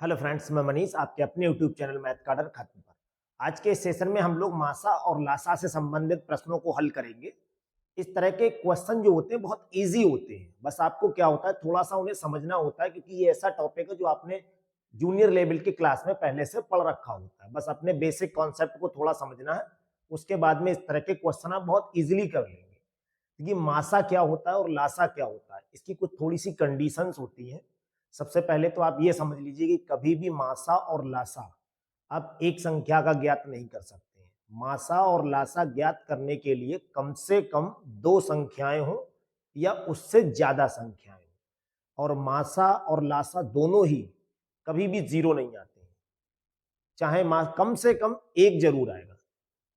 Hello friends, मैं मनीष आपके अपने यूट्यूब चैनल मैथ कार्डर खत्म पर। आज के इस सेशन में हम लोग मासा और लासा से संबंधित प्रश्नों को हल करेंगे। इस तरह के क्वेश्चन जो होते हैं बहुत इजी होते हैं, बस आपको क्या होता है थोड़ा सा उन्हें समझना होता है, क्योंकि ये ऐसा टॉपिक है जो आपने जूनियर लेवल की क्लास में पहले से पढ़ रखा होता है। बस अपने बेसिक कॉन्सेप्ट को थोड़ा समझना है, उसके बाद में इस तरह के क्वेश्चन आप बहुत इजिली कर लेंगे। क्योंकि मासा क्या होता है और लासा क्या होता है, इसकी कुछ थोड़ी सी कंडीशंस होती हैं। सबसे पहले तो आप ये समझ लीजिए कि कभी भी मासा और लासा आप एक संख्या का ज्ञात नहीं कर सकते हैं। मासा और लासा ज्ञात करने के लिए कम से कम दो संख्याएं हो या उससे ज्यादा संख्याएं हो, और मासा और लासा दोनों ही कभी भी जीरो नहीं आते हैं। चाहे कम से कम एक जरूर आएगा,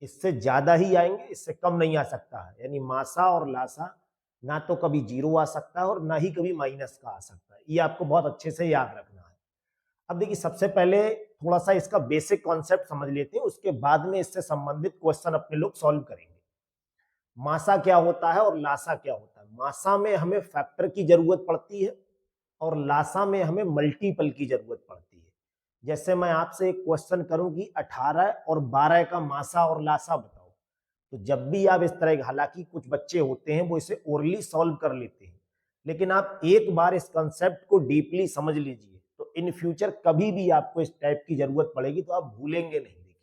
इससे ज्यादा ही आएंगे, इससे कम नहीं आ सकता है। यानी मासा और लासा ना तो कभी जीरो आ सकता है और ना ही कभी माइनस का आ सकता है। ये आपको बहुत अच्छे से याद रखना है। अब देखिए, सबसे पहले थोड़ा सा इसका बेसिक कॉन्सेप्ट समझ लेते हैं, उसके बाद में इससे संबंधित क्वेश्चन अपने लोग सॉल्व करेंगे। मासा क्या होता है और लासा क्या होता है। मासा में हमें फैक्टर की जरूरत पड़ती है और लासा में हमें मल्टीपल की जरूरत पड़ती है। जैसे मैं आपसे एक क्वेश्चन करूं कि 18 और 12 का मासा और लासा बताओ, तो जब भी आप इस तरह, हालांकि कुछ बच्चे होते हैं वो इसे ओरली सॉल्व कर लेते हैं, लेकिन आप एक बार इस कंसेप्ट को डीपली समझ लीजिए तो इन फ्यूचर कभी भी आपको इस टाइप की जरूरत पड़ेगी तो आप भूलेंगे नहीं। देखिए,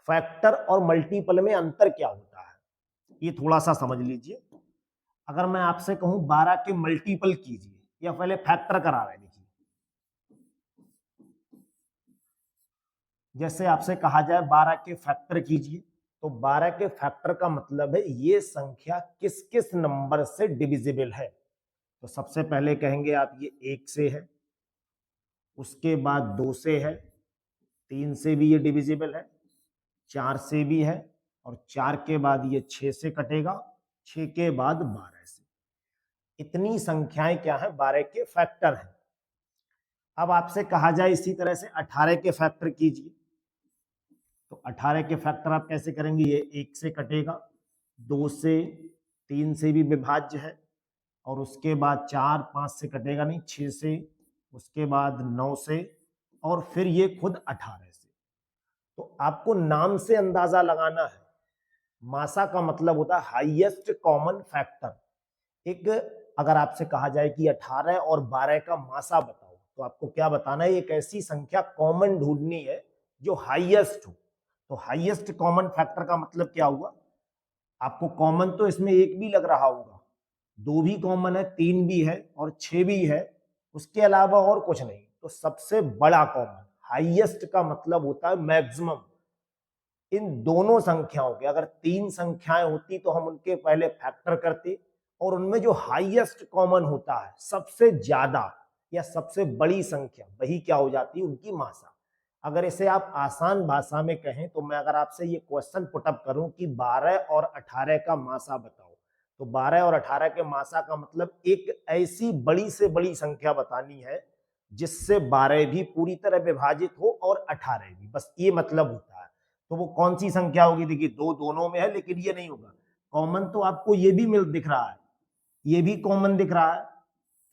फैक्टर और मल्टीपल में अंतर क्या होता है ये थोड़ा सा समझ लीजिए। अगर मैं आपसे कहूं 12 के मल्टीपल कीजिए, या पहले फैक्टर करा रहे हैं, देखिए जैसे आपसे कहा जाए 12 के फैक्टर कीजिए, तो 12 के फैक्टर का मतलब है ये संख्या किस किस नंबर से डिविजिबल है। तो सबसे पहले कहेंगे आप ये 1 से है, उसके बाद 2 से है, 3 से भी ये डिविजिबल है, 4 से भी है, और 4 के बाद ये 6 से कटेगा, 6 के बाद 12 से। इतनी संख्याएं क्या है, 12 के फैक्टर हैं। अब आपसे कहा जाए इसी तरह से 18 के फैक्टर कीजिए, तो 18 के फैक्टर आप कैसे करेंगे, ये 1 से कटेगा, 2 से, 3 से भी विभाज्य है, और उसके बाद 4, 5 से कटेगा नहीं, 6 से, उसके बाद 9 से, और फिर ये खुद 18 से। तो आपको नाम से अंदाजा लगाना है। मासा का मतलब होता है हाईएस्ट कॉमन फैक्टर। एक, अगर आपसे कहा जाए कि 18 और 12 का मासा बताओ, तो आपको क्या बताना है, एक ऐसी संख्या कॉमन ढूंढनी है जो हाईएस्ट हो। तो हाईएस्ट कॉमन फैक्टर का मतलब क्या हुआ, आपको कॉमन तो इसमें एक भी लग रहा होगा, 2 भी कॉमन है, 3 भी है, और 6 भी है, उसके अलावा और कुछ नहीं। तो सबसे बड़ा कॉमन, हाईएस्ट का मतलब होता है मैक्सिमम। इन दोनों संख्याओं के अगर 3 संख्याएं होती तो हम उनके पहले फैक्टर करते, और उनमें जो हाईएस्ट कॉमन होता है, सबसे ज्यादा या सबसे बड़ी संख्या, वही क्या हो जाती है, उनकी मासा। अगर इसे आप आसान भाषा में कहें तो मैं अगर आपसे ये क्वेश्चन पुटअप करूं कि 12 और 18 का मासा बताओ, तो 12 और 18 के मासा का मतलब एक ऐसी बड़ी से बड़ी संख्या बतानी है जिससे 12 भी पूरी तरह विभाजित हो और 18 भी, बस ये मतलब होता है। तो वो कौन सी संख्या होगी, देखिए दो दोनों में है, लेकिन ये नहीं होगा। कॉमन तो आपको ये भी मिल दिख रहा है, ये भी कॉमन दिख रहा है,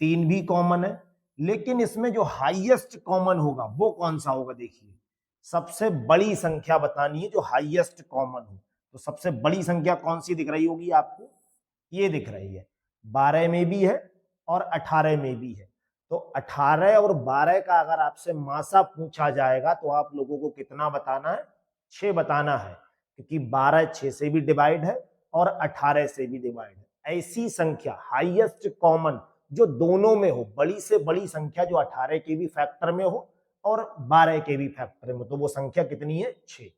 3 भी कॉमन है, लेकिन इसमें जो हाईएस्ट कॉमन होगा वो कौन सा होगा, देखिए सबसे बड़ी संख्या बतानी है जो हाईएस्ट कॉमन हो। तो सबसे बड़ी संख्या कौन सी दिख रही होगी आपको, ये दिख रही है, 12 में भी है और 18 में भी है। तो 18 और 12 का अगर आपसे मासा पूछा जाएगा तो आप लोगों को कितना बताना है, 6 बताना है, क्योंकि 12 6 से भी डिवाइड है और 18 से भी डिवाइड है। ऐसी संख्या हाईएस्ट कॉमन जो दोनों में हो, बड़ी से बड़ी संख्या जो 18 के भी फैक्टर में हो और 12 के भी फैक्टर में, तो वो संख्या कितनी है, 6।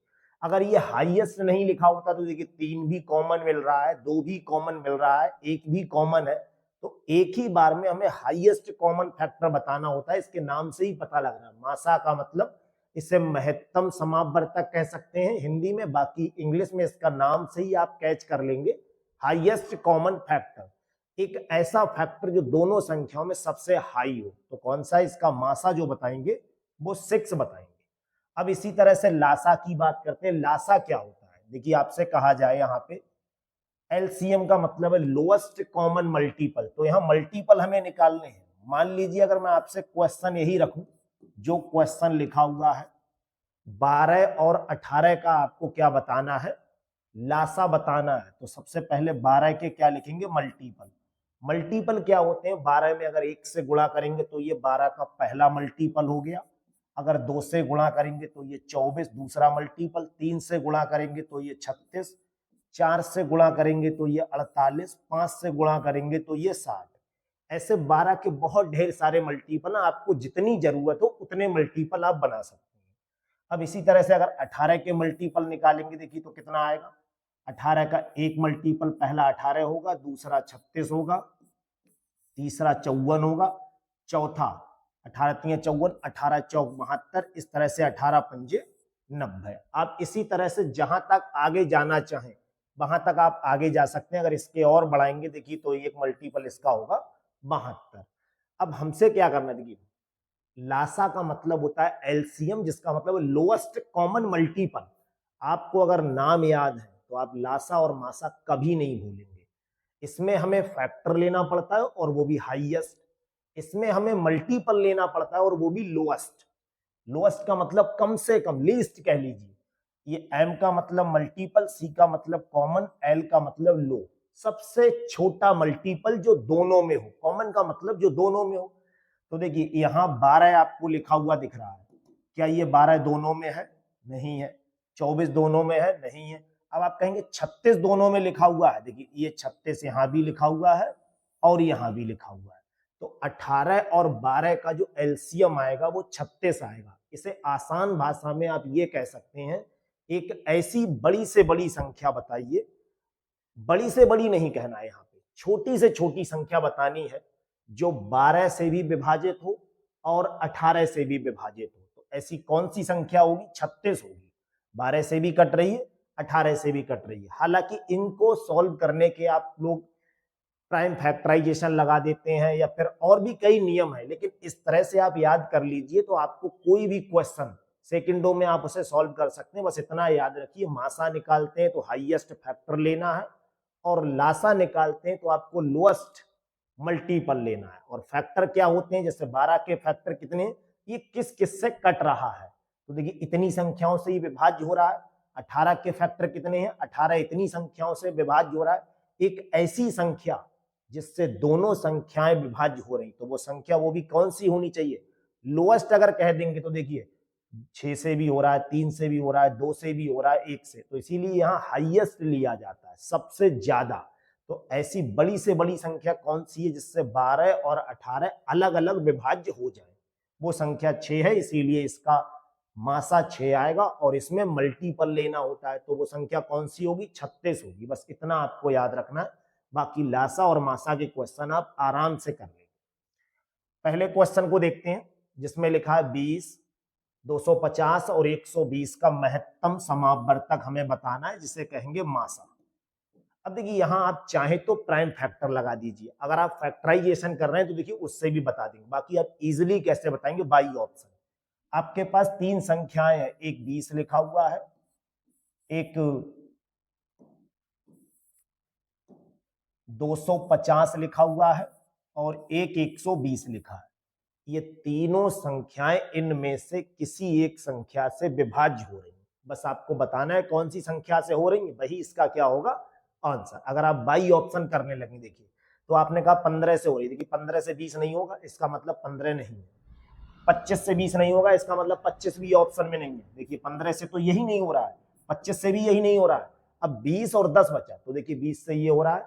अगर ये हाईएस्ट नहीं लिखा होता तो देखिए 3 भी कॉमन मिल रहा है, 2 भी कॉमन मिल रहा है, 1 भी कॉमन है, तो एक ही बार में हमें हाईएस्ट कॉमन फैक्टर बताना होता है। इसके नाम से ही पता लग रहा है, मासा का मतलब इसे महत्तम समापवर्तक कह सकते हैं हिंदी में, बाकी इंग्लिश में इसका नाम से ही आप कैच कर लेंगे, हाईएस्ट कॉमन फैक्टर। एक ऐसा फैक्टर जो दोनों संख्याओं में सबसे हाई हो, तो कौन सा, इसका मासा जो बताएंगे वो 6 बताएंगे। अब इसी तरह से लासा की बात करते हैं। लासा क्या होता है, देखिए आपसे कहा जाए यहाँ पे एलसीएम का मतलब है लोएस्ट कॉमन मल्टीपल, तो यहाँ मल्टीपल हमें निकालने हैं। मान लीजिए अगर मैं आपसे क्वेश्चन यही रखूं जो क्वेश्चन लिखा हुआ है 12 और 18 का आपको क्या बताना है, लासा बताना है। तो सबसे पहले 12 के क्या लिखेंगे, मल्टीपल। मल्टीपल क्या होते हैं, 12 में अगर 1 से गुणा करेंगे तो ये 12 का पहला मल्टीपल हो गया, अगर 2 से गुणा करेंगे तो ये 24 दूसरा मल्टीपल, 3 से गुणा करेंगे तो ये 36, 4 से गुणा करेंगे तो ये 48, 5 से गुणा करेंगे तो ये 60। ऐसे 12 के बहुत ढेर सारे मल्टीपल, आपको जितनी जरूरत हो उतने मल्टीपल आप बना सकते हैं। अब इसी तरह से अगर 18 के मल्टीपल निकालेंगे, देखिए तो कितना आएगा, 18 का एक मल्टीपल पहला 18 होगा, दूसरा 36 होगा, तीसरा 54 होगा, चौथा 18 3 54, 18 चौक 72, इस तरह से 18 पंजे 90। आप इसी तरह से जहां तक आगे जाना चाहें वहां तक आप आगे जा सकते हैं। अगर इसके और बढ़ाएंगे देखिए तो एक मल्टीपल इसका होगा 72। अब हमसे क्या करना है, देखिए लासा का मतलब होता है एलसीएम, जिसका मतलब लोएस्ट कॉमन मल्टीपल। आपको अगर नाम याद है तो आप लासा और मासा कभी नहीं भूलेंगे। इसमें हमें फैक्टर लेना पड़ता है और वो भी हाईएस्ट, इसमें हमें मल्टीपल लेना पड़ता है और वो भी लोएस्ट। लोएस्ट का मतलब कम से कम, लीस्ट कह लीजिए। ये एम का मतलब मल्टीपल, सी का मतलब कॉमन, एल का मतलब लो, सबसे छोटा मल्टीपल जो दोनों में हो। कॉमन का मतलब जो दोनों में हो। तो देखिए यहाँ 12 आपको लिखा हुआ दिख रहा है, क्या ये 12 दोनों में है, नहीं है। 24 दोनों में है, नहीं है। अब आप कहेंगे 36 दोनों में लिखा हुआ है, देखिए ये 36 यहाँ भी लिखा हुआ है और यहाँ भी लिखा हुआ है। तो 18 और 12 का जो एलसीएम आएगा वो 36 आएगा। इसे आसान भाषा में आप ये कह सकते हैं, एक ऐसी बड़ी से बड़ी संख्या बताइए, बड़ी से बड़ी नहीं कहना है, यहाँ पे छोटी से छोटी संख्या बतानी है जो 12 से भी विभाजित हो और 18 से भी विभाजित हो। तो ऐसी कौन सी संख्या होगी, 36 होगी। 12 से भी कट रही है, 18 से भी कट रही है। हालांकि इनको सॉल्व करने के आप लोग प्राइम फैक्टराइजेशन लगा देते हैं या फिर और भी कई नियम है, लेकिन इस तरह से आप याद कर लीजिए तो आपको कोई भी क्वेश्चन सेकंडों में आप उसे सॉल्व कर सकते हैं। बस इतना याद रखिए, मासा निकालते हैं तो हाईएस्ट फैक्टर लेना है और लासा निकालते हैं तो आपको लोएस्ट मल्टीपल लेना है। और फैक्टर क्या होते हैं, जैसे 12 के फैक्टर कितने, ये किस किस से कट रहा है। तो देखिए इतनी संख्याओं से ही विभाज्य हो रहा है। 18 के फैक्टर कितने हैं, 18 इतनी संख्याओं से विभाज्य हो रहा है। एक ऐसी संख्या जिससे दोनों संख्याएं विभाज्य हो रही, तो वो संख्या वो भी कौन सी होनी चाहिए, लोएस्ट अगर कह देंगे तो देखिए 6 से भी हो रहा है, 3 से भी हो रहा है, 2 से भी हो रहा है, 1 से, तो इसीलिए यहाँ हाईएस्ट लिया जाता है, सबसे ज्यादा। तो ऐसी बड़ी से बड़ी संख्या कौन सी है जिससे 12 और 18 अलग अलग विभाज्य हो जाए, वो संख्या 6 है। इसीलिए इसका मासा 6 आएगा और इसमें मल्टीपल लेना होता है, तो वो संख्या कौन सी होगी, 36 होगी। बस इतना आपको याद रखना है, बाकी लासा और मासा के क्वेश्चन आप आराम से कर लेंगे। पहले क्वेश्चन को देखते हैं जिसमें लिखा है 20, 250 और 120 का महत्तम समावर्तक हमें बताना है, जिसे कहेंगे मासा। अब देखिए यहां आप चाहे तो प्राइम फैक्टर लगा दीजिए, अगर आप फैक्टराइजेशन कर रहे हैं तो देखिए उससे भी बता देंगे। बाकी आप इजीली कैसे बताएंगे, बाई ऑप्शन। आपके पास 3 संख्याएं हैं, एक 20 लिखा हुआ है, एक 250 लिखा हुआ है और एक 120 लिखा है। ये तीनों संख्याएं इनमें से किसी एक संख्या से विभाज्य हो रही हैं। बस आपको बताना है कौन सी संख्या से हो रही है, वही इसका क्या होगा, आंसर। अगर आप बाई ऑप्शन करने लगे, देखिए तो आपने कहा 15 से हो रही, देखिए 15 से 20 नहीं होगा, इसका मतलब 15 नहीं है। 25 से 20 नहीं होगा, इसका मतलब 25 भी ऑप्शन में नहीं है। देखिए 15 से तो यही नहीं हो रहा है, 25 से भी यही नहीं हो रहा है। अब 20 और 10 बचा, तो देखिए 20 से ये हो रहा है,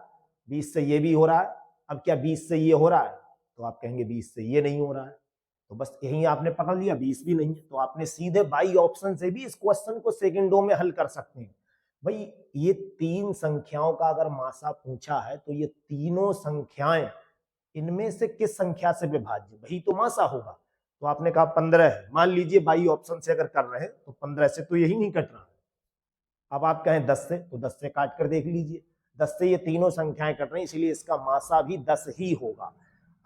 20 से ये भी हो रहा है। अब क्या 20 से ये हो रहा है, तो आप कहेंगे 20 से ये नहीं हो रहा है, तो बस यही आपने पकड़ लिया, 20 भी नहीं है। तो आपने सीधे बाई ऑप्शन से भी इस क्वेश्चन को सेकंडों में हल कर सकते हैं। भाई ये 3 संख्याओं का अगर मासा पूछा है तो ये तीनों संख्याएं इनमें से किस संख्या से विभाज्य, वही तो मासा होगा। तो आपने कहा 15 है, मान लीजिए बाई ऑप्शन से अगर कर रहे हैं तो 15 से तो यही नहीं कट रहा है। अब आप कहें 10 से, तो 10 से काट कर देख लीजिए, 10 से ये तीनों संख्याएं कट रही हैं, इसलिए इसका मासा भी 10 ही होगा।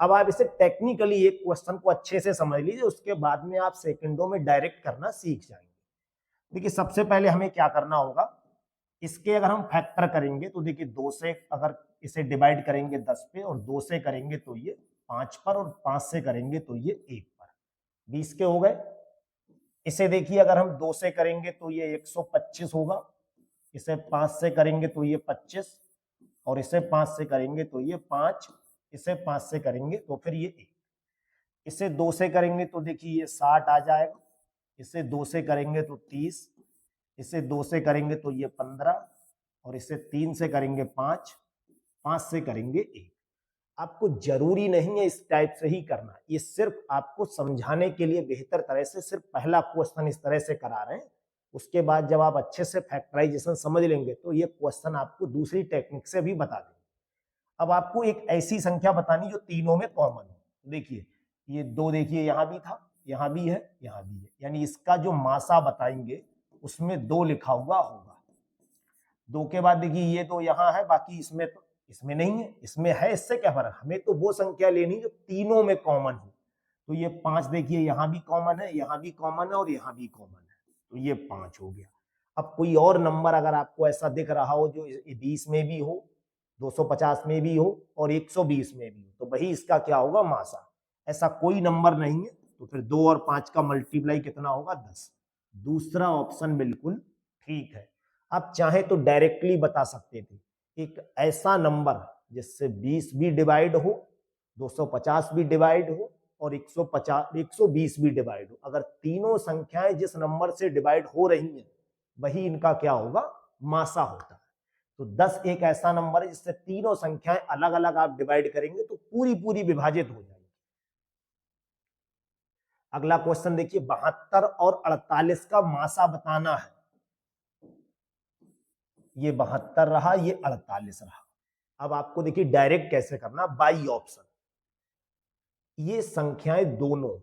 अब आप इसे टेक्निकली एक क्वेश्चन को अच्छे से समझ लीजिए, उसके बाद में आप सेकंडों में डायरेक्ट करना सीख जाएंगे। देखिए सबसे पहले हमें क्या करना होगा, इसके अगर हम फैक्टर करेंगे तो देखिए 2 से अगर इसे डिवाइड करेंगे 10 पे और 2 से करेंगे तो ये 5 पर और 5 से करेंगे तो ये 1 पर। 20 के हो गए। इसे देखिए अगर हम 2 से करेंगे तो ये 125 होगा, इसे 5 से करेंगे तो ये 25, और इसे 5 से करेंगे तो ये 5, इसे 5 से करेंगे तो फिर ये 1। इसे 2 से करेंगे तो देखिए ये 60 आ जाएगा, इसे 2 से करेंगे तो 30, इसे 2 से करेंगे तो ये 15, और इसे 3 से करेंगे 5, 5 से करेंगे 1। आपको जरूरी नहीं है इस टाइप से ही करना, ये सिर्फ आपको समझाने के लिए बेहतर तरह से सिर्फ पहला क्वेश्चन इस तरह से करा रहे हैं। उसके बाद जब आप अच्छे से फैक्टराइजेशन समझ लेंगे तो ये क्वेश्चन आपको दूसरी टेक्निक से भी बता देंगे। अब आपको एक ऐसी संख्या बतानी जो तीनों में कॉमन हो। देखिए ये 2 देखिए यहाँ भी था, यहाँ भी है, यहाँ भी है, यानी इसका जो मासा बताएंगे उसमें 2 लिखा हुआ होगा। 2 के बाद देखिए ये तो यहाँ है, बाकी इसमें तो इसमें नहीं है, इसमें है, इससे क्या फर्क, हमें तो वो संख्या लेनी जो तीनों में कॉमन हो। तो ये 5 देखिए यहाँ भी कॉमन है, यहाँ भी कॉमन है, और यहाँ भी कॉमन है, तो ये 5 हो गया। अब कोई और नंबर अगर आपको ऐसा दिख रहा हो जो 20 में भी हो, 250 में भी हो और 120 में भी हो, तो वही इसका क्या होगा, मासा। ऐसा कोई नंबर नहीं है, तो फिर 2 और 5 का मल्टीप्लाई कितना होगा, 10। दूसरा ऑप्शन बिल्कुल ठीक है। आप चाहे तो डायरेक्टली बता सकते थे, एक ऐसा नंबर जिससे 20 भी डिवाइड हो, 250 भी डिवाइड हो और 120 भी डिवाइड हो, अगर तीनों संख्याएं जिस नंबर से डिवाइड हो रही हैं वही इनका क्या होगा, मासा होता है। तो 10 एक ऐसा नंबर है जिससे तीनों संख्याएं अलग अलग आप डिवाइड करेंगे तो पूरी पूरी विभाजित हो जाएगी। अगला क्वेश्चन देखिए, 72 और 48 का मासा बताना है। ये 72 रहा, ये 48 रहा। अब आपको देखिए डायरेक्ट कैसे करना, बाई ऑप्शन। ये संख्याएं दोनों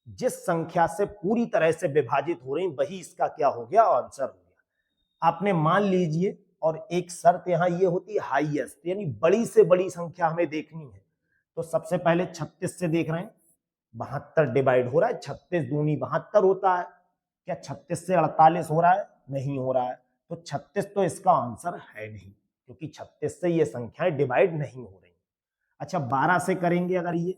जिस संख्या से पूरी तरह से विभाजित हो रही वही इसका क्या हो गया, आंसर हो गया। आपने मान लीजिए, और एक शर्त यहां ये होती है हाईएस्ट, यानी बड़ी से बड़ी संख्या हमें देखनी है। तो सबसे पहले 36 से देख रहे हैं, 72 डिवाइड हो रहा है, 36 दूनी 72 होता है। क्या 36 से 48 हो रहा है, नहीं हो रहा है, तो 36 तो इसका आंसर है नहीं, क्योंकि 36 से ये संख्याएं डिवाइड नहीं हो रही। अच्छा 12 से करेंगे अगर ये,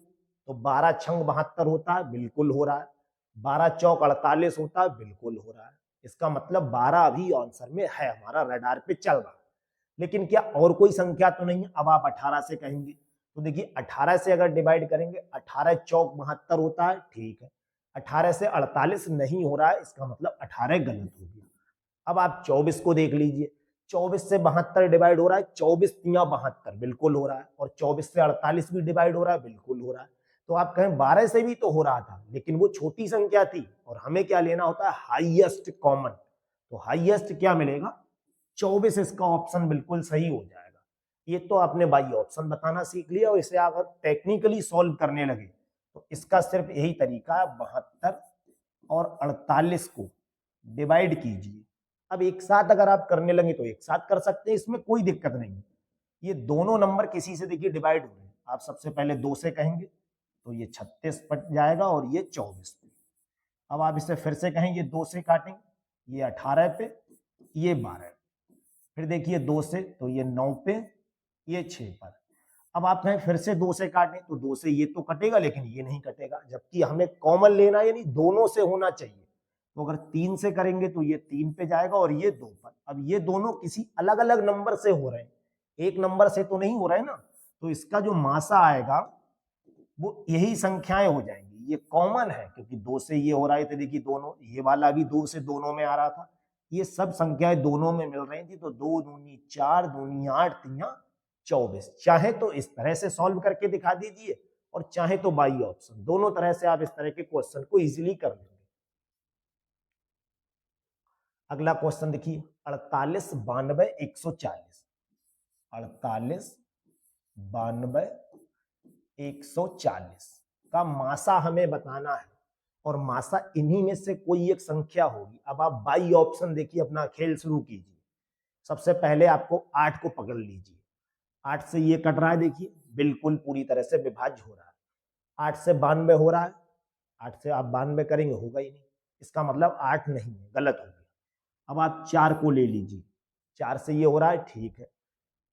तो 12 छंग 72 होता है, बिल्कुल हो रहा है। 12 चौक 48 होता है, बिल्कुल हो रहा है। इसका मतलब 12 अभी आंसर में है, हमारा रडार पे चल रहा है। लेकिन क्या और कोई संख्या तो नहीं है। अब आप 18 से कहेंगे, तो देखिए 18 से अगर डिवाइड करेंगे, 18 चौक 72 होता है, ठीक है। 18 से 48 नहीं हो रहा है, इसका मतलब 18 गलत हो गया। अब आप 24 को देख लीजिए, 24 से 72 डिवाइड हो रहा है, 24 तिया 72 बिल्कुल हो रहा है, और 24 से 48 भी डिवाइड हो रहा है, बिल्कुल हो रहा है। तो आप कहें 12 से भी तो हो रहा था, लेकिन वो छोटी संख्या थी, और हमें क्या लेना होता है, हाईएस्ट कॉमन। तो हाईएस्ट क्या मिलेगा, 24। इसका ऑप्शन बिल्कुल सही हो जाएगा। ये तो आपने बाई ऑप्शन बताना सीख लिया, और इसे अगर टेक्निकली सॉल्व करने लगे तो इसका सिर्फ यही तरीका है, 72 और 48 को डिवाइड कीजिए। अब एक साथ अगर आप करने लगे तो एक साथ कर सकते हैं, इसमें कोई दिक्कत नहीं है। ये दोनों नंबर किसी से देखिए डिवाइड हो रहे हैं। आप सबसे पहले 2 से कहेंगे तो ये 36 पट जाएगा और ये 24 पे। अब आप इसे फिर से कहेंगे, 2 से काटेंगे, ये 18 पे, ये 12, फिर देखिए 2 से तो ये 9 पे, ये 6 पर। अब आप कहें फिर से 2 से काटें, तो 2 से ये तो कटेगा, लेकिन ये नहीं कटेगा, जबकि हमें कॉमन लेना, यानी दोनों से होना चाहिए। तो अगर 3 से करेंगे तो ये 3 पे जाएगा और ये 2 पर। अब ये दोनों किसी अलग अलग नंबर से हो रहे हैं, एक नंबर से तो नहीं हो रहे ना, तो इसका जो मासा आएगा वो यही संख्याएं हो जाएंगी। ये कॉमन है, क्योंकि 2 से ये हो रहा है, तो देखिए दोनों, ये वाला भी 2 से दोनों में आ रहा था, ये सब संख्याएं दोनों में मिल रही थी। तो 2 दूनी 4, दूनी 8, तिया 24। चाहे तो इस तरह से सॉल्व करके दिखा दीजिए, और चाहे तो बाई ऑप्शन, दोनों तरह से आप इस तरह के क्वेश्चन को इजीली कर लेंगे। अगला क्वेश्चन देखिए, 48 92 140। 48 92 140 का मासा हमें बताना है, और मासा इन्हीं में से कोई एक संख्या होगी। अब आप बाई ऑप्शन देखिए, अपना खेल शुरू कीजिए। सबसे पहले आपको 8 को पकड़ लीजिए, 8 से ये कट रहा है, देखिए बिल्कुल पूरी तरह से विभाज्य हो रहा है। 8 से 92 हो रहा है, 8 से आप 92 करेंगे, होगा ही नहीं, इसका मतलब 8 नहीं है, गलत हो गया। अब आप 4 को ले लीजिए, 4 से ये हो रहा है, ठीक है।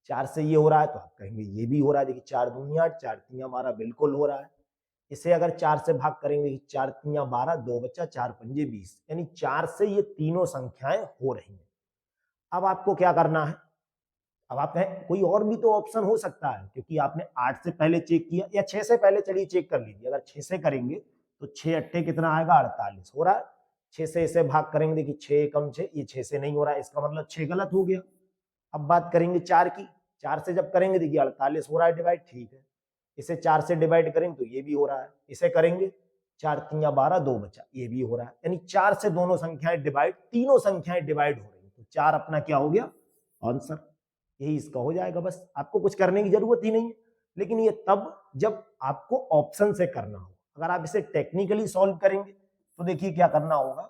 4 से ये हो रहा है, तो आप कहेंगे ये भी हो रहा है, देखिए 4 दूनी 8, 4 तीन हमारा बिल्कुल हो रहा है। इसे अगर 4 से भाग करेंगे, 4 तियां 12, 2 बचा, 4 पंजे 20, यानी 4 से ये तीनों संख्याएं हो रही हैं। अब आपको क्या करना है, अब आप कहें कोई और भी तो ऑप्शन हो सकता है, क्योंकि आपने 8 से पहले चेक किया या 6 से पहले, चलिए चेक कर लीजिए। अगर 6 से करेंगे तो 6 अट्ठे कितना आएगा, 48 हो रहा है। 6 से इसे भाग करेंगे, देखिए 6 एकम 6, ये 6 से नहीं हो रहा है, इसका मतलब 6 गलत हो गया। अब बात करेंगे 4 की, 4 से जब करेंगे देखिए 48 हो रहा है डिवाइड, ठीक है। इसे 4 से डिवाइड करेंगे तो ये भी हो रहा है, इसे करेंगे 4 तियां 12, 2 बचा, ये भी हो रहा है। यानी 4 से दोनों संख्याएं डिवाइड, तीनों संख्याएं डिवाइड हो रही, तो 4 अपना क्या हो गया, आंसर। यही इसका हो जाएगा, बस आपको कुछ करने की जरूरत ही नहीं है। लेकिन ये तब जब आपको ऑप्शन से करना हो। अगर आप इसे टेक्निकली सॉल्व करेंगे तो देखिए क्या करना होगा,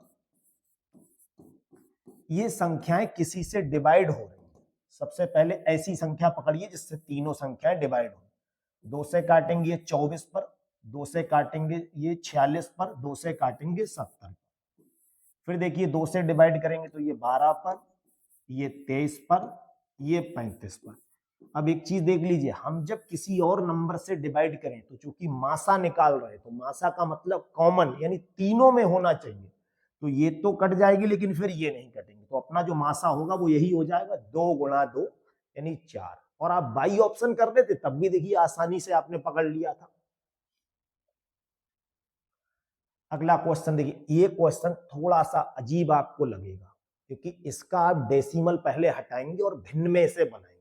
ये संख्याएं किसी से डिवाइड हो रही हैं। सबसे पहले ऐसी संख्या पकड़िए जिससे तीनों संख्याएं डिवाइड हो। 2 से काटेंगे ये 24 पर, 2 से काटेंगे ये 46 पर, 2 से काटेंगे 70 पर। फिर देखिए 2 से डिवाइड करेंगे तो ये 12 पर, ये 23 पर, ये 35 पर। अब एक चीज देख लीजिए, हम जब किसी और नंबर से डिवाइड करें तो चूंकि मासा निकाल रहे हैं, तो मासा का मतलब कॉमन, यानी तीनों में होना चाहिए। तो ये तो कट जाएगी, लेकिन फिर ये नहीं कटेंगे, तो अपना जो मासा होगा वो यही हो जाएगा, 2 गुणा 2 यानी 4। और आप बाई ऑप्शन कर देते तब भी देखिए आसानी से आपने पकड़ लिया था। अगला क्वेश्चन देखिए, ये क्वेश्चन थोड़ा सा अजीब आपको लगेगा, क्योंकि इसका आप डेसिमल पहले हटाएंगे और भिन्न में इसे बनाएंगे।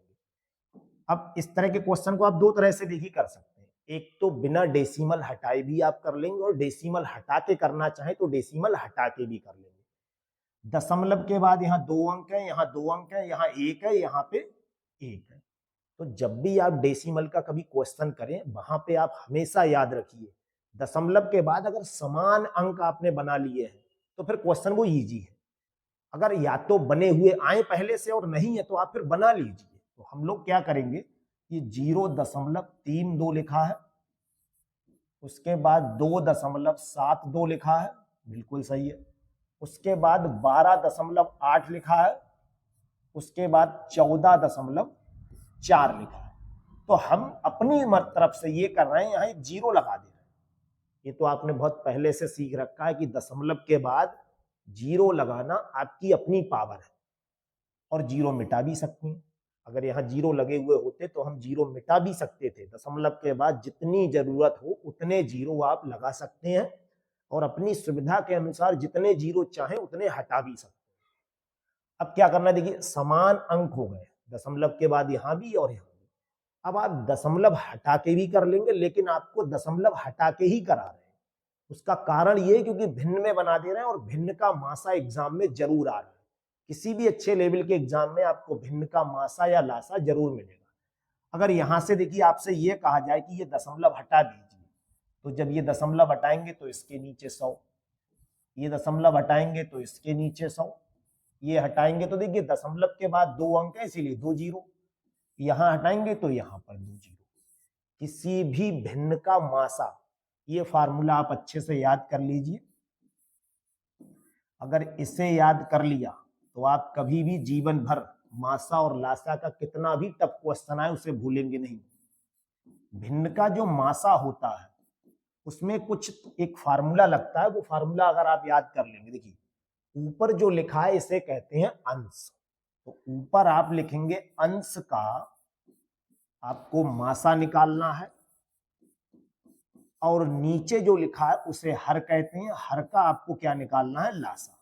अब इस तरह के क्वेश्चन को आप दो तरह से देखिए कर सकते हैं, एक तो बिना डेसिमल हटाए भी आप कर लेंगे, और डेसिमल हटा के करना चाहे तो डेसिमल हटा के भी कर लेंगे। दशमलव के बाद यहाँ 2 अंक है, यहाँ 2 अंक है, यहाँ 1 है, यहाँ पे 1 है। तो जब भी आप डेसिमल का कभी क्वेश्चन करें, वहां पे आप हमेशा याद रखिए, दशमलव के बाद अगर समान अंक आपने बना लिए हैं तो फिर क्वेश्चन वो इजी है। अगर या तो बने हुए आए पहले से और नहीं है तो आप फिर बना लीजिए। तो हम लोग क्या करेंगे, ये 0.32 लिखा है, उसके बाद 2.72 लिखा है, बिल्कुल सही है। उसके बाद 12.8 लिखा है, उसके बाद 14.4 लिखा है। तो हम अपनी तरफ से ये कर रहे हैं, यहाँ एक 0 लगा दे रहे हैं। ये तो आपने बहुत पहले से सीख रखा है कि दशमलव के बाद 0 लगाना आपकी अपनी पावर है, और 0 मिटा भी सकते हैं। अगर यहाँ 0 लगे हुए होते तो हम 0 मिटा भी सकते थे। दशमलव के बाद जितनी जरूरत हो उतने 0 आप लगा सकते हैं, और अपनी सुविधा के अनुसार जितने 0 चाहे उतने हटा भी सकते हैं। अब क्या करना है, देखिए समान अंक हो गए दशमलव के बाद यहाँ भी और यहाँ भी। अब आप दशमलव हटा के भी कर लेंगे, लेकिन आपको दशमलव हटा के ही करा रहे हैं। उसका कारण ये क्योंकि भिन्न में बना दे रहे हैं, और भिन्न का मासा एग्जाम में जरूर आ रहा है। किसी भी अच्छे लेवल के एग्जाम में आपको भिन्न का मासा या लासा जरूर मिलेगा। अगर यहां से देखिए आपसे ये कहा जाए कि ये दशमलव हटा दीजिए, तो जब ये दशमलव हटाएंगे तो इसके नीचे 100, ये दशमलव हटाएंगे तो इसके नीचे 100, ये हटाएंगे तो देखिए दशमलव के बाद 2 अंक है इसीलिए 2 0, यहां हटाएंगे तो यहां पर 2 0। किसी भी भिन्न का मासा, ये फार्मूला आप अच्छे से याद कर लीजिए। अगर इसे याद कर लिया तो आप कभी भी जीवन भर मासा और लासा का कितना भी टफ क्वेश्चन आए उसे भूलेंगे नहीं। भिन्न का जो मासा होता है उसमें कुछ एक फार्मूला लगता है, वो फार्मूला अगर आप याद कर लेंगे, देखिए ऊपर जो लिखा है इसे कहते हैं अंश। तो ऊपर आप लिखेंगे अंश का आपको मासा निकालना है, और नीचे जो लिखा है उसे हर कहते हैं, हर का आपको क्या निकालना है, लासा।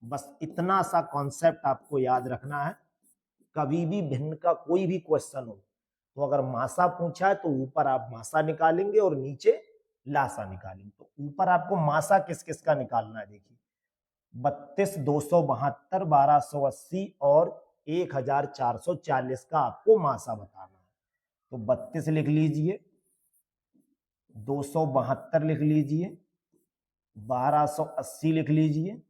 बस इतना सा कॉन्सेप्ट आपको याद रखना है। कभी भी भिन्न का कोई भी क्वेश्चन हो तो अगर मासा पूछा है तो ऊपर आप मासा निकालेंगे और नीचे लासा निकालेंगे। तो ऊपर आपको मासा किस किस का निकालना है, देखिए 32, 272, 1280 और 1440 का आपको मासा बताना है। तो 32 लिख लीजिए, 272 लिख लीजिए, 1280 लिख लीजिए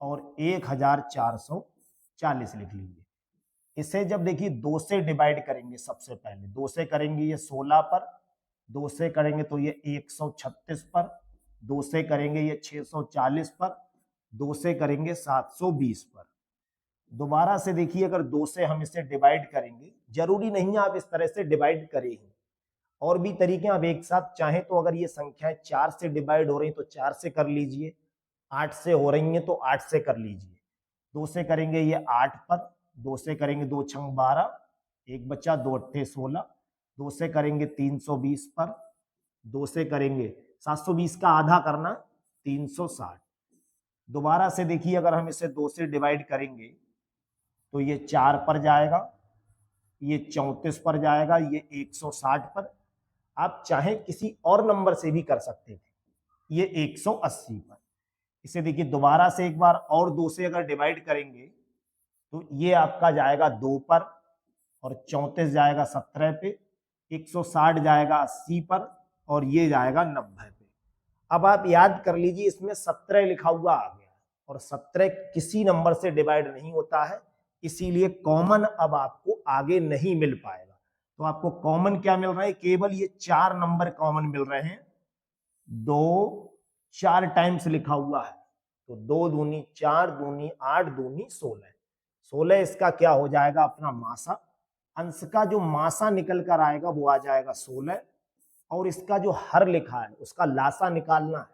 और 1440 लिख लीजिए। इसे जब देखिए 2 से डिवाइड करेंगे, सबसे पहले 2 से करेंगे ये 16 पर, 2 से करेंगे तो ये 136 पर, 2 से करेंगे ये 640 पर, 2 से करेंगे 720 पर। दोबारा से देखिए अगर 2 से हम इसे डिवाइड करेंगे, जरूरी नहीं है आप इस तरह से डिवाइड करें ही, और भी तरीके आप एक साथ चाहें तो, अगर ये संख्याएं 4 से डिवाइड हो रही तो 4 से कर लीजिए, 8 से हो रही हैं तो 8 से कर लीजिए। 2 से करेंगे ये 8 पर, 2 से करेंगे 2 छंग 12, एक बच्चा 2 अट्ठे 16, 2 से करेंगे 320 पर, 2 से करेंगे 720 का आधा करना 360। दोबारा से देखिए, अगर हम इसे 2 से डिवाइड करेंगे तो ये 4 पर जाएगा, ये 34 पर जाएगा, ये 160 पर। आप चाहें किसी और नंबर से भी कर सकते थे, ये 180 पर। इसे देखिए दोबारा से एक बार और 2 से अगर डिवाइड करेंगे तो ये आपका जाएगा 2 पर, और 34 जाएगा 17 पे, 160 जाएगा 80 पर, और ये जाएगा 90 पे। अब आप याद कर लीजिए, इसमें 17 लिखा हुआ आ गया, और 17 किसी नंबर से डिवाइड नहीं होता है, इसीलिए कॉमन अब आपको आगे नहीं मिल पाएगा। तो आपको कॉमन क्या मिल रहा है, केवल ये 4 नंबर कॉमन मिल रहे हैं। 2 4 टाइम्स लिखा हुआ है, तो 2 दूनी 4, दूनी 8, दूनी 16। 16 इसका क्या हो जाएगा, अपना मासा। अंश का जो मासा निकल कर आएगा वो आ जाएगा 16, और इसका जो हर लिखा है उसका लासा निकालना है।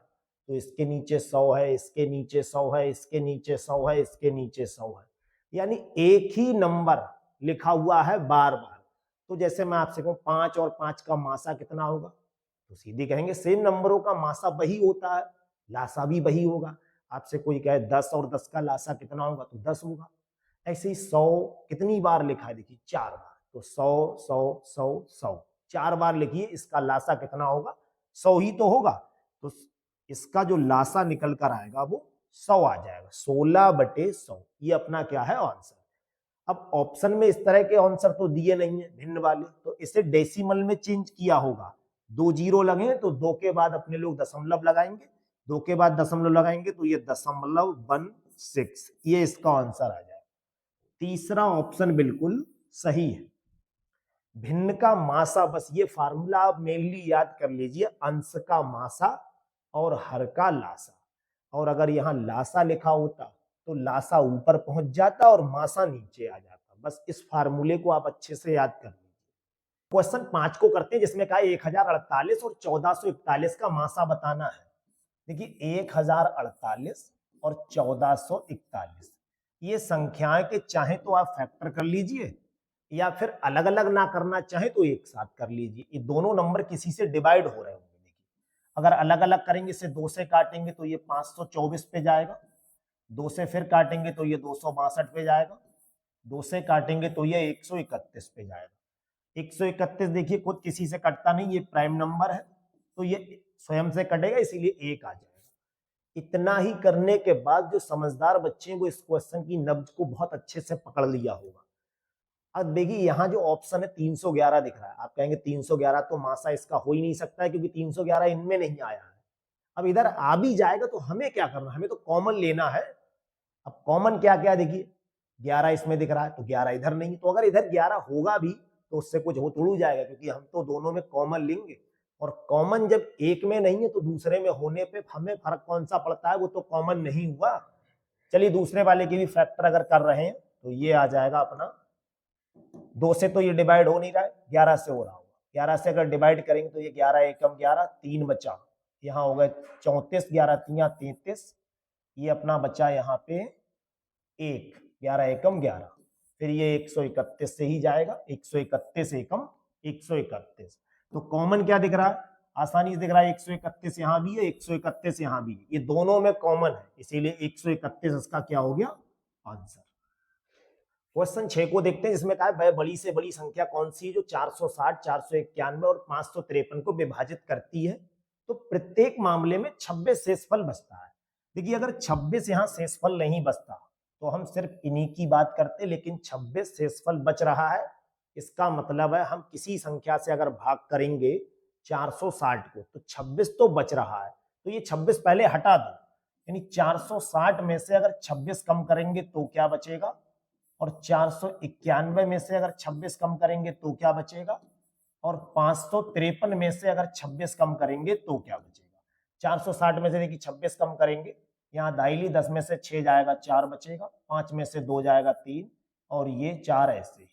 तो इसके नीचे 100 है, इसके नीचे 100 है, इसके नीचे 100 है, इसके नीचे 100 है, यानी एक ही नंबर लिखा हुआ है बार बार। तो जैसे मैं आपसे कहूं 5 और 5 का मासा कितना होगा, तो सीधे कहेंगे सेम नंबरों का मासा वही होता है, लासा भी वही होगा। आपसे कोई कहे 10 और 10 का लासा कितना होगा, तो 10 होगा। ऐसे ही 100 कितनी बार लिखा है, देखिए 4 बार, तो 100 100 100 100 4 बार लिखिए, इसका लासा कितना होगा, 100 ही तो होगा। तो इसका जो लासा निकल कर आएगा वो 100 आ जाएगा, 16/100। ये अपना क्या है, आंसर। अब ऑप्शन में इस तरह के आंसर तो दिए नहीं है भिन्न वाले, तो इसे डेसिमल में चेंज किया होगा। 2 जीरो लगे तो 2 के बाद अपने लोग दशमलव लगाएंगे, 2 के बाद दशमलव लगाएंगे तो ये 0.16, ये इसका आंसर आ जाएगा। तीसरा ऑप्शन बिल्कुल सही है। भिन्न का मासा, बस ये फार्मूला आप मेनली याद कर लीजिए, अंश का मासा और हर का लासा। और अगर यहां लासा लिखा होता तो लासा ऊपर पहुंच जाता और मासा नीचे आ जाता। बस इस फार्मूले को आप अच्छे से याद कर लीजिए। क्वेश्चन 5 को करते हैं, जिसमें कहा 1048 और 1441 का मासा बताना है। देखिए 1048 और 1441 ये संख्याएं के चाहे तो आप फैक्टर कर लीजिए, या फिर अलग अलग ना करना चाहे तो एक साथ कर लीजिए। ये दोनों नंबर किसी से डिवाइड हो रहे होंगे। देखिए अगर अलग अलग करेंगे, इसे 2 से काटेंगे तो ये 524 पे जाएगा, 2 से फिर काटेंगे तो ये 262 पे जाएगा, 2 से काटेंगे तो ये 131 पे जाएगा। 131 देखिए खुद किसी से कटता नहीं, ये प्राइम नंबर है तो ये स्वयं से कटेगा, इसीलिए 1 आ जाएगा। इतना ही करने के बाद जो समझदार बच्चे हैं वो इस क्वेश्चन की नब्ज को बहुत अच्छे से पकड़ लिया होगा। अब देखिए यहाँ जो ऑप्शन है 311 दिख रहा है, आप कहेंगे 311 तो मासा इसका हो ही नहीं सकता है, क्योंकि 311 इनमें नहीं आया है। अब इधर आ भी जाएगा तो हमें क्या करना, हमें तो कॉमन लेना है। अब कॉमन क्या क्या, देखिए 11 इसमें दिख रहा है तो 11 इधर नहीं, तो अगर इधर 11 होगा भी तो उससे कुछ हो थोड़ी जाएगा, क्योंकि हम तो दोनों में कॉमन लेंगे। और कॉमन जब एक में नहीं है तो दूसरे में होने पे हमें फर्क कौन सा पड़ता है, वो तो कॉमन नहीं हुआ। चलिए दूसरे वाले के भी फैक्टर अगर कर रहे हैं तो ये आ जाएगा अपना, 2 से तो ये डिवाइड हो नहीं रहा है, 11 से हो रहा होगा। 11 से अगर डिवाइड करेंगे तो ये 11 एकम 11, 3 बचा, यहाँ हो गए 34, 11 तिया 33, ये अपना बचा यहाँ पे 1, 11 एकम 11, फिर ये 131 से ही जाएगा, 131 एकम 131। तो कॉमन क्या दिख रहा है, आसानी से दिख रहा है, 131 यहाँ भी है, 131 यहाँ भी है, ये दोनों में कॉमन है, इसीलिए 131 इसका क्या हो गया, आंसर। क्वेश्चन 6 को देखते हैं, जिसमें कहा है बड़ी से बड़ी संख्या कौन सी है जो 460, 491 और 553 को विभाजित करती है। तो प्रत्येक मामले में 26 शेषफल बचता है। देखिए अगर 26 यहाँ शेषफल नहीं बचता तो हम सिर्फ इन्हीं की बात करते, लेकिन 26 शेषफल बच रहा है, इसका मतलब है हम किसी संख्या से अगर भाग करेंगे 460 को तो 26 तो बच रहा है, तो ये 26 पहले हटा दो, यानी 460 में से अगर 26 कम करेंगे तो क्या बचेगा, और 491 में से अगर 26 कम करेंगे तो क्या बचेगा, और 553 में से अगर 26 कम करेंगे तो क्या बचेगा। 460 में से देखिए 26 कम करेंगे, यहाँ दाहिली 10 में से 6 जाएगा 4 बचेगा, 5 में से 2 जाएगा 3, और ये 4 ऐसे ही।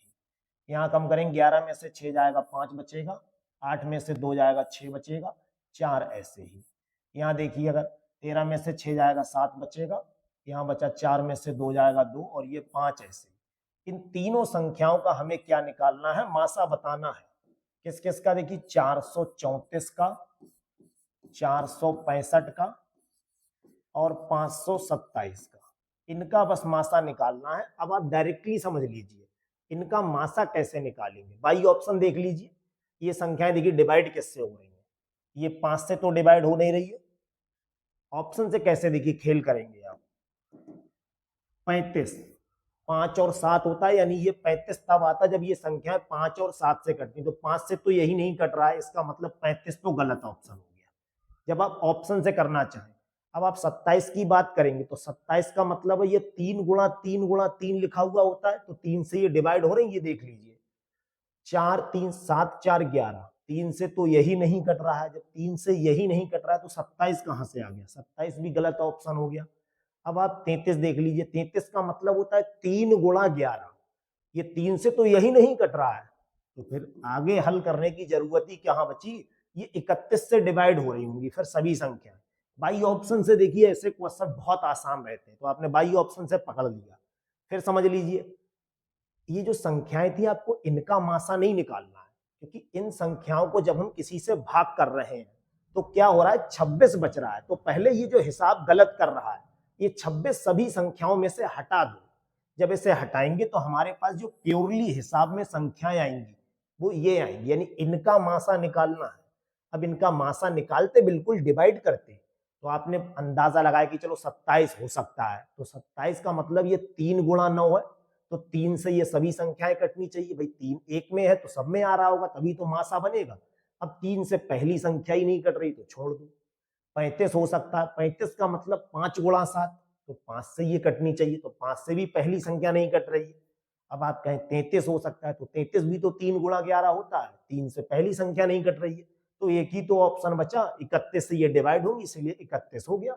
यहाँ कम करेंगे 11 में से 6 जाएगा 5 बचेगा, 8 में से 2 जाएगा 6 बचेगा, 4 ऐसे ही। यहाँ देखिए अगर 13 में से 6 जाएगा 7 बचेगा, यहाँ बचा 4 में से 2 जाएगा 2 और ये 5 ऐसे। इन तीनों संख्याओं का हमें क्या निकालना है, मासा बताना है। किस किस का, देखिए 434 का, 465 का और 527 का, इनका बस मासा निकालना है। अब आप डायरेक्टली समझ लीजिए इनका मासा कैसे निकालेंगे। बाई ऑप्शन देख लीजिए, ये संख्याएं देखिए डिवाइड किससे हो रही है, ये 5 से तो डिवाइड हो नहीं रही है। ऑप्शन से कैसे देखिए खेल करेंगे आप। 35 5 और 7 होता है, यानी ये 35 तब आता जब ये संख्याएं 5 और 7 से कटती, तो 5 से तो यही नहीं कट रहा है, इसका मतलब 35 तो गलत ऑप्शन हो गया जब आप ऑप्शन से करना चाहें। अब आप 27 की बात करेंगे तो 27 का मतलब है ये 3 गुणा 3 गुणा 3 लिखा हुआ होता है, तो 3 से ये डिवाइड हो रही है, ये देख लीजिए 4 3 7 4 11, 3 से तो यही नहीं कट रहा है। जब 3 से यही नहीं कट रहा है तो 27 कहां से आ गया, 27 भी गलत ऑप्शन हो गया। अब आप 33 देख लीजिए, 33 का मतलब होता है 3 गुणा 11, ये 3 से तो यही नहीं कट रहा है, तो फिर आगे हल करने की जरूरत ही कहां बची, ये 31 से डिवाइड हो रही होंगी फिर सभी संख्या। बाई ऑप्शन से देखिए ऐसे क्वेश्चन बहुत आसान रहते हैं, तो आपने बाई ऑप्शन से पकड़ लिया। फिर समझ लीजिए ये जो संख्याएं थी आपको इनका मासा नहीं निकालना है, क्योंकि इन संख्याओं को जब हम किसी से भाग कर रहे हैं तो क्या हो रहा है, 26 बच रहा है। तो पहले ये जो हिसाब गलत कर रहा है, ये 26 सभी संख्याओं में से हटा दो। जब इसे हटाएंगे तो हमारे पास जो प्योरली हिसाब में संख्याएं आएंगी वो ये आएंगी, यानी इनका मासा निकालना है। अब इनका मासा निकालते बिल्कुल डिवाइड करते, तो आपने अंदाजा लगाया कि चलो 27 हो सकता है, तो 27 का मतलब ये 3 गुणा 9 है, तो 3 से ये सभी संख्याएं कटनी चाहिए। भाई 3 एक में है तो सब में आ रहा होगा, तभी तो मासा बनेगा। अब 3 से पहली संख्या ही नहीं कट रही तो छोड़ दो। 35 हो सकता है, 35 का मतलब 5 गुणा 7, तो 5 से ये कटनी चाहिए, तो 5 से भी पहली संख्या नहीं कट रही है। अब आप कहें 33 हो सकता है, तो 33 भी तो 3 गुणा 11 होता है, 3 से पहली संख्या नहीं कट रही है, तो एक ही तो ऑप्शन बचा, 31 से ये डिवाइड होगी, इसलिए 31 हो गया।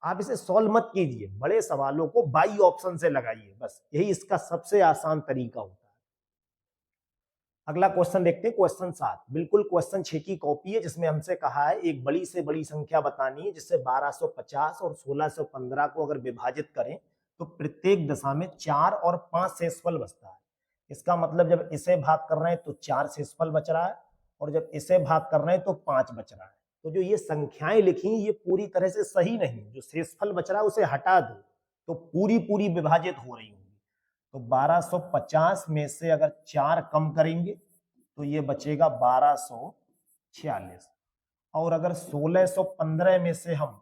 आप इसे सॉल्व मत कीजिए, बड़े सवालों को बाई ऑप्शन से लगाइए, बस यही इसका सबसे आसान तरीका होता है। अगला क्वेश्चन देखते हैं, क्वेश्चन 7 बिल्कुल क्वेश्चन 6 की कॉपी है, जिसमें हमसे कहा है एक बड़ी से बड़ी संख्या बतानी है जिससे 1250 और 1615 को अगर विभाजित करें तो प्रत्येक दशा में 4 और 5 शेषफल बचता है। इसका मतलब जब इसे भाग कर रहे हैं तो 4 शेषफल बच रहा है, और जब इसे भाग कर रहे हैं तो 5 बच रहा है। तो जो ये संख्याएं लिखी ये पूरी तरह से सही नहीं, जो शेषफल बच रहा है उसे हटा दो तो पूरी पूरी विभाजित हो रही होंगी। तो 1250 में से अगर 4 कम करेंगे तो ये बचेगा 1246, और अगर 1615 में से हम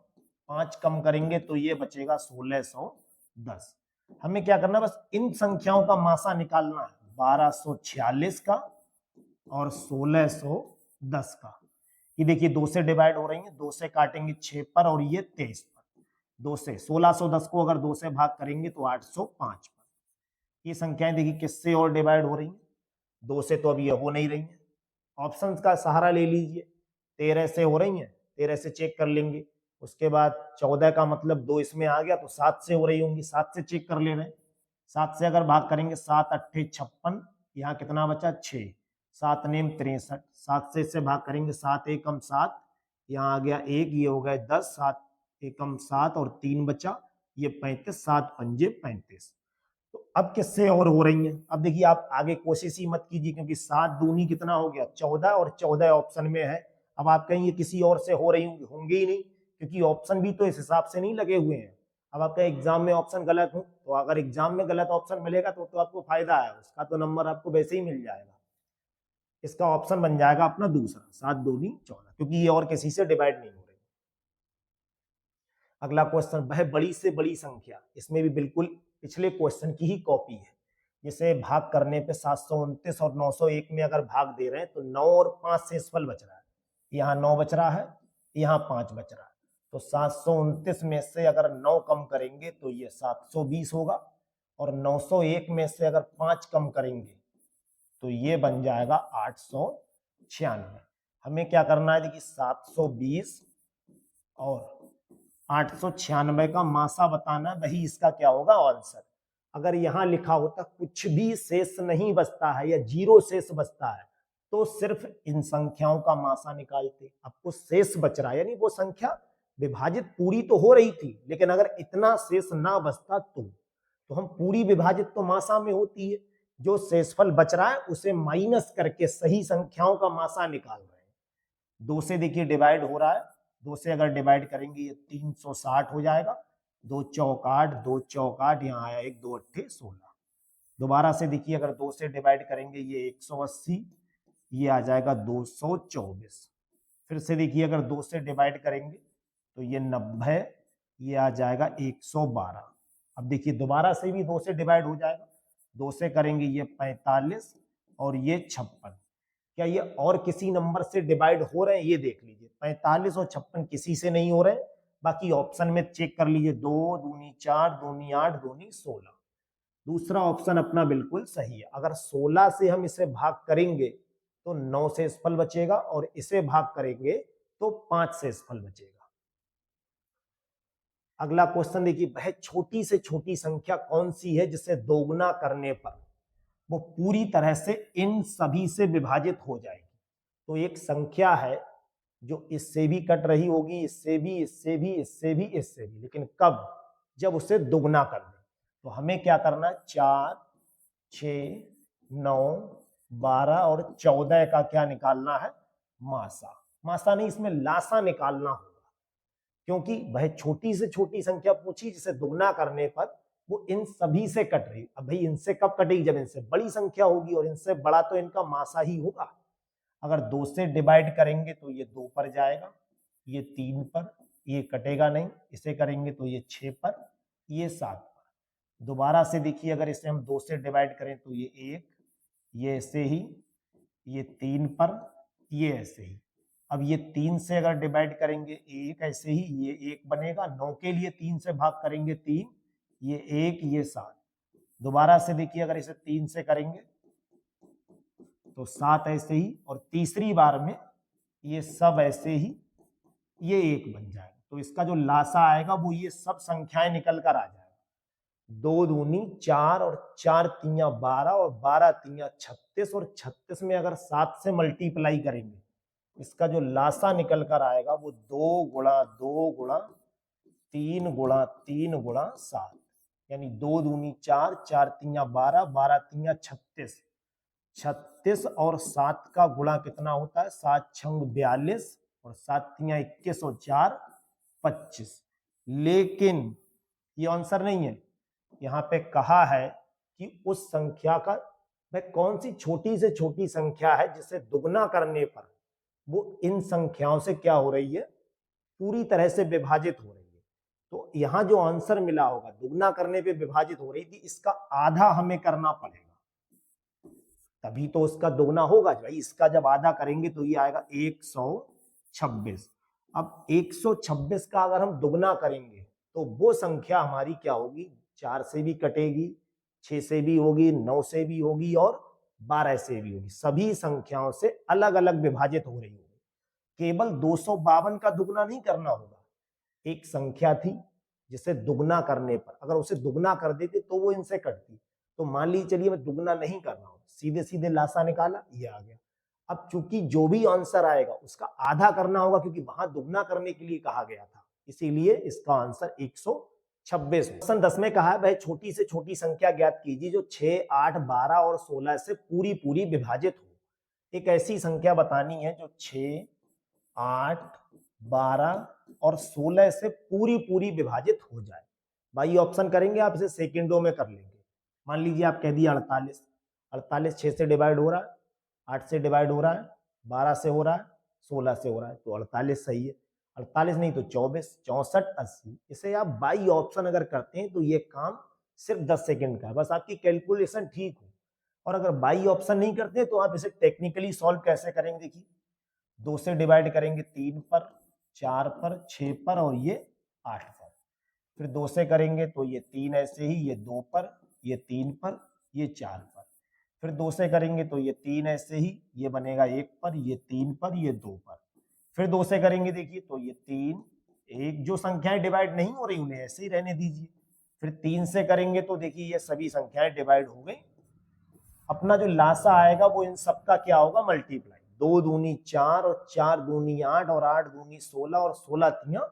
5 कम करेंगे तो ये बचेगा 1610। हमें क्या करना है, बस इन संख्याओं का मासा निकालना है, 1246 का और 1610 का। ये देखिए 2 से डिवाइड हो रही है, 2 से काटेंगे 6 पर और ये 23 पर, 2 से 1610 को अगर 2 से भाग करेंगे तो 805 पर। ये संख्याएं देखिए किससे और डिवाइड हो रही हैं, 2 से तो अब ये हो नहीं रही हैं। ऑप्शंस का सहारा ले लीजिए, 13 से हो रही हैं, 13 से चेक कर लेंगे। उसके बाद 14 का मतलब 2 इसमें आ गया तो 7 से हो रही होंगी, 7 से चेक कर ले रहे हैं। 7 से अगर भाग करेंगे 7 अट्ठे 56, यहाँ कितना बचा 6, 7 नेम 63, 7 से इससे भाग करेंगे 7 एकम 7, यहाँ आ गया 1, ये हो गए 10, 7 एकम 7 और 3 बचा, ये 35, 7 पंजे 35। तो अब किससे और हो रही हैं, अब देखिए आप आगे कोशिश ही मत कीजिए, क्योंकि 7 दूनी कितना हो गया 14, और 14 ऑप्शन में है। अब आप कहेंगे किसी और से हो रही होंगे ही नहीं, क्योंकि ऑप्शन भी तो इस हिसाब से नहीं लगे हुए हैं। अब आपका एग्जाम में ऑप्शन गलत हो, तो अगर एग्जाम में गलत ऑप्शन मिलेगा तो आपको फायदा है, उसका तो नंबर आपको वैसे ही मिल जाएगा। इसका ऑप्शन बन जाएगा अपना दूसरा, 7 दूनी 14, क्योंकि ये और किसी से डिवाइड नहीं हो रही। अगला क्वेश्चन, वह बड़ी से बड़ी संख्या, इसमें भी बिल्कुल पिछले क्वेश्चन की ही कॉपी है, जिसे भाग करने पे 729 और 901 में अगर भाग दे रहे हैं तो 9 और 5 शेषफल बच रहा है, यहाँ 9 बच रहा है, यहाँ 5 बच रहा है। तो 729 में से अगर 9 कम करेंगे तो ये 720 होगा, और 901 में से अगर 5 कम करेंगे तो ये बन जाएगा 896। हमें क्या करना है, देखिए 720 और 896 का मासा बताना, वही इसका क्या होगा आंसर। अगर यहां लिखा होता कुछ भी शेष नहीं बचता है या 0 शेष बचता है तो सिर्फ इन संख्याओं का मासा निकालते। अब कुछ शेष बच रहा है, यानी वो संख्या विभाजित पूरी तो हो रही थी, लेकिन अगर इतना शेष ना बचता तो हम पूरी विभाजित तो मासा में होती है, जो शेषफल बच रहा है उसे माइनस करके सही संख्याओं का मासा निकाल रहे हैं। 2 से देखिए डिवाइड हो रहा है, 2 से अगर डिवाइड करेंगे ये 360 हो जाएगा, 2 चौक 8, 2 चौक 8, यहाँ आया 1 2 अट्ठे 16। दोबारा से देखिए अगर 2 से डिवाइड करेंगे ये 180, ये आ जाएगा 224। फिर से देखिए अगर 2 से डिवाइड करेंगे तो ये 90, ये आ जाएगा 112। अब देखिए दोबारा से भी 2 से डिवाइड हो जाएगा, 2 से करेंगे ये 45 और ये 56। क्या ये और किसी नंबर से डिवाइड हो रहे हैं, ये देख लीजिए। 45 और 56 किसी से नहीं हो रहे, बाकी ऑप्शन में चेक कर लीजिए, 2 दूनी 4, दूनी 8, दूनी 16। दूसरा ऑप्शन अपना बिल्कुल सही है। अगर 16 से हम इसे भाग करेंगे तो 9 शेषफल बचेगा, और इसे भाग करेंगे तो 5 शेषफल बचेगा। अगला क्वेश्चन देखिए, वह छोटी से छोटी संख्या कौन सी है जिसे दोगुना करने पर वो पूरी तरह से इन सभी से विभाजित हो जाएगी। तो एक संख्या है जो इससे भी कट रही होगी, इससे भी, इससे भी, इससे भी, इससे भी, लेकिन कब? जब उसे दुगना कर दें। तो हमें क्या करना है, 4, 6, 9, 12 और 14 का क्या निकालना है, मासा। मासा नहीं, इसमें लासा निकालना होगा, क्योंकि वह छोटी से छोटी संख्या पूछी जिसे दुगना करने पर वो इन सभी से कट रही। अब भाई इनसे कब कटेगी, जब इनसे बड़ी संख्या होगी, और इनसे बड़ा तो इनका मासा ही होगा। अगर 2 से डिवाइड करेंगे तो ये 2 पर जाएगा, ये 3 पर, ये कटेगा नहीं। इसे करेंगे तो ये 6 पर, ये 7 पर। दोबारा से देखिए अगर इसे हम 2 से डिवाइड करें तो ये 1, ये ऐसे ही, ये 3 पर, ये ऐसे ही। अब ये 3 से अगर डिवाइड करेंगे 1, ऐसे ही ये 1 बनेगा। 9 के लिए 3 से भाग करेंगे 3, ये 1, ये 7। दोबारा से देखिए अगर इसे 3 से करेंगे तो 7 ऐसे ही, और तीसरी बार में ये सब ऐसे ही, ये 1 बन जाएगा। तो इसका जो लासा आएगा वो ये सब संख्याएं निकल कर आ जाएगा। 2 दूनी 4 और 4 तिया 12 और 12 तिया 36, और 36 में अगर 7 से मल्टीप्लाई करेंगे, इसका जो लासा निकल कर आएगा वो 2 गुणा 2 गुणा 3 गुणा 3 गुणा 7, यानी 2 दूनी 4, 4 तिया 12, 12 तिया 36, 36 और 7 का गुणा कितना होता है, 7 छंग 42 और 7 तिया 21 और 4 25। लेकिन ये आंसर नहीं है, यहाँ पे कहा है कि उस संख्या का वह कौन सी छोटी से छोटी संख्या है जिसे दुगना करने पर वो इन संख्याओं से क्या हो रही है, पूरी तरह से विभाजित हो रही है। तो यहाँ जो आंसर मिला होगा, दुगना करने पे विभाजित हो रही थी, इसका आधा हमें करना पड़ेगा, तभी तो उसका दुगना होगा। भाई इसका जब आधा करेंगे तो ये आएगा 126। अब 126 का अगर हम दुगना करेंगे तो वो संख्या हमारी क्या होगी, 4 से भी कटेगी, 6 से भी होगी, 9 से भी होगी और 12 से भी होगी। सभी संख्याओं से अलग अलग विभाजित हो रही होगी। केवल 252 का दुगना नहीं करना होगा। एक संख्या थी जिसे दुगना करने पर अगर उसे दुगना कर देते तो वो इनसे कटती। तो मान लीजिए चलिए मैं दुगना नहीं कर रहा हूं, सीधे सीधे लासा निकाला, ये आ गया। अब चूंकि जो भी आंसर आएगा उसका आधा करना होगा, क्योंकि वहां दुगना करने के लिए कहा गया था, इसीलिए इसका आंसर 126। क्वेश्चन 10 में कहा है वह छोटी से छोटी संख्या ज्ञात कीजिए जो 6, 8, 12 और 16 से पूरी पूरी विभाजित हो। एक ऐसी संख्या बतानी है जो 6, 8, 12 और 16 से पूरी पूरी विभाजित हो जाए। भाई ऑप्शन करेंगे आप, इसे सेकेंडों में कर लेंगे। मान लीजिए आप कह दिए 48, 48 6 से डिवाइड हो रहा है, 8 से डिवाइड हो रहा है, 12 से हो रहा है, 16 से हो रहा है, तो 48 सही है। 48 नहीं तो 24, 64, 80। इसे आप बाई ऑप्शन अगर करते हैं तो ये काम सिर्फ 10 सेकंड का है, बस आपकी कैलकुलेशन ठीक हो। और अगर बाई ऑप्शन नहीं करते तो आप इसे टेक्निकली सॉल्व कैसे करेंगे, देखिए 2 से डिवाइड करेंगे 3 पर, 4 पर, 6 पर और ये 8 पर। फिर 2 से करेंगे तो ये 3 ऐसे ही, ये 2 पर, ये 3 पर, ये 4 पर। फिर 2 से करेंगे तो ये 3 ऐसे ही, ये बनेगा 1 पर, ये 3 पर, ये 2 पर। फिर 2 से करेंगे देखिए तो ये 3, 1। जो संख्याएं डिवाइड नहीं हो रही उन्हें ऐसे ही रहने दीजिए। फिर 3 से करेंगे तो देखिए ये सभी संख्याएं डिवाइड हो गई, अपना जो लासा आएगा वो इन सबका क्या होगा, मल्टीप्लाई। 2 दूनी 4 और 4 दूनी 8 और 8 दूनी 16 और 16 तियां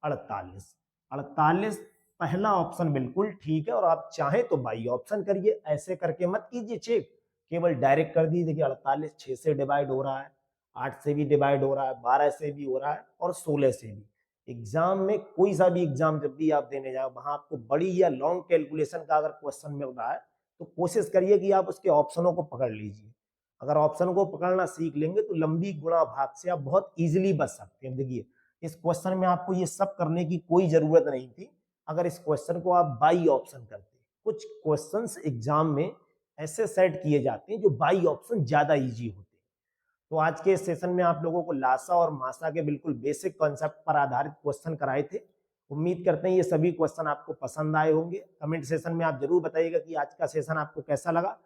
48। 48 पहला ऑप्शन बिल्कुल ठीक है, और आप चाहें तो बाई ऑप्शन करिए, ऐसे करके मत कीजिए चेक, केवल डायरेक्ट कर दीजिए कि 48 6 से डिवाइड हो रहा है, 8 से भी डिवाइड हो रहा है, 12 से भी हो रहा है और 16 से भी। एग्जाम में कोई सा भी एग्जाम जब भी आप देने जाओ, वहां आपको बड़ी या लॉन्ग कैलकुलेशन का अगर क्वेश्चन मिल रहा है तो कोशिश करिए कि आप उसके ऑप्शनों को पकड़ लीजिए। अगर ऑप्शन को पकड़ना सीख लेंगे तो लंबी गुणा भाग से आप बहुत इजीली बच सकते हैं। देखिए इस क्वेश्चन में आपको ये सब करने की कोई जरूरत नहीं थी अगर इस क्वेश्चन को आप बाई ऑप्शन करते। कुछ क्वेश्चंस एग्जाम में ऐसे सेट किए जाते हैं जो बाई ऑप्शन ज्यादा इजी होते हैं। तो आज के सेशन में आप लोगों को लासा और मासा के बिल्कुल बेसिक कॉन्सेप्ट पर आधारित क्वेश्चन कराए थे। उम्मीद करते हैं ये सभी क्वेश्चन आपको पसंद आए होंगे। कमेंट सेशन में आप जरूर बताइएगा कि आज का सेशन आपको कैसा लगा।